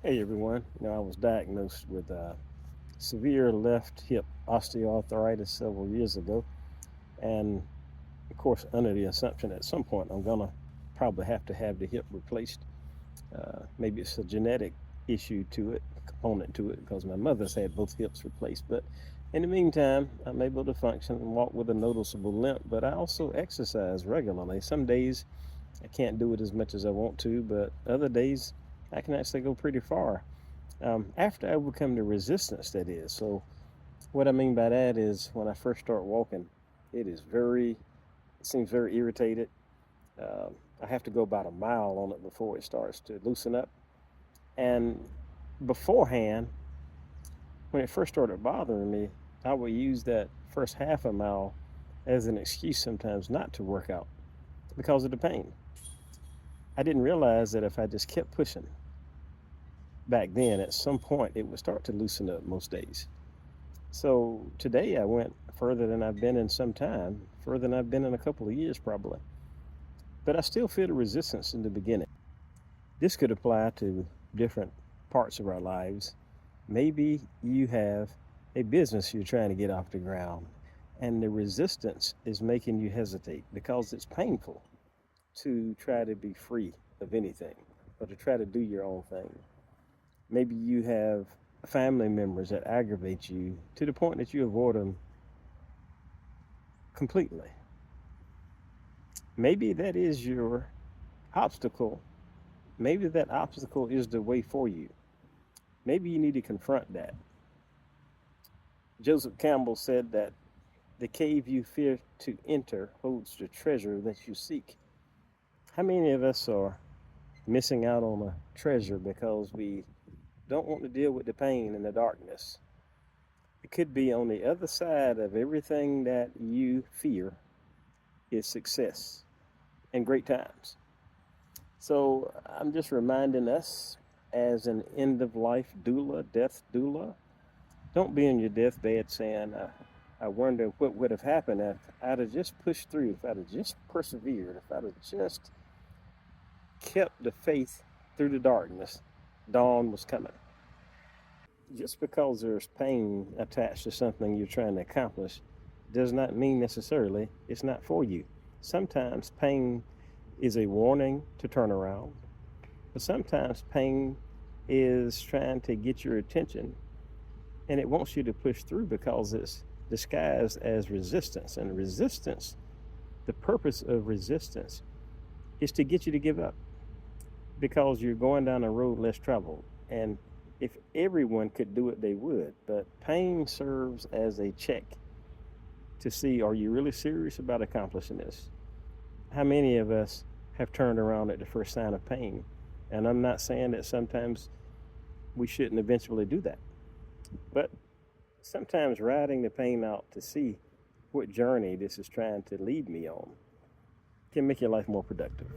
Hey everyone, I was diagnosed with severe left hip osteoarthritis several years ago, and of course, under the assumption at some point I'm gonna probably have to have the hip replaced. Maybe it's a genetic issue to it, component to it, because my mother's had both hips replaced. But in the meantime, I'm able to function and walk with a noticeable limp, but I also exercise regularly. Some days I can't do it as much as I want to, but other days I can actually go pretty far. After I overcome the resistance, that is. So, what I mean by that is when I first start walking, it seems very irritated. I have to go about a mile on it before it starts to loosen up. And beforehand, when it first started bothering me, I would use that first half a mile as an excuse sometimes not to work out because of the pain. I didn't realize that if I just kept pushing back then, at some point it would start to loosen up most days. So today I went further than I've been in some time, further than I've been in a couple of years probably. But I still feel the resistance in the beginning. This could apply to different parts of our lives. Maybe you have a business you're trying to get off the ground, and the resistance is making you hesitate because it's painful to try to be free of anything or to try to do your own thing. Maybe you have family members that aggravate you to the point that you avoid them completely. Maybe that is your obstacle. Maybe that obstacle is the way for you. Maybe you need to confront that. Joseph Campbell said that the cave you fear to enter holds the treasure that you seek. How many of us are missing out on a treasure because we don't want to deal with the pain and the darkness? It could be on the other side of everything that you fear is success and great times. So I'm just reminding us as an end of life doula, death doula, don't be on your deathbed saying, I wonder what would have happened if I'd have just pushed through, if I'd have just persevered, if I'd have just kept the faith through the darkness. Dawn was coming. Just because there's pain attached to something you're trying to accomplish does not mean necessarily it's not for you. Sometimes pain is a warning to turn around, but sometimes pain is trying to get your attention and it wants you to push through because it's disguised as resistance. And resistance, the purpose of resistance is to get you to give up because you're going down a road less traveled. And if everyone could do it, they would. But pain serves as a check to see, are you really serious about accomplishing this? How many of us have turned around at the first sign of pain? And I'm not saying that sometimes we shouldn't eventually do that. But sometimes riding the pain out to see what journey this is trying to lead me on can make your life more productive.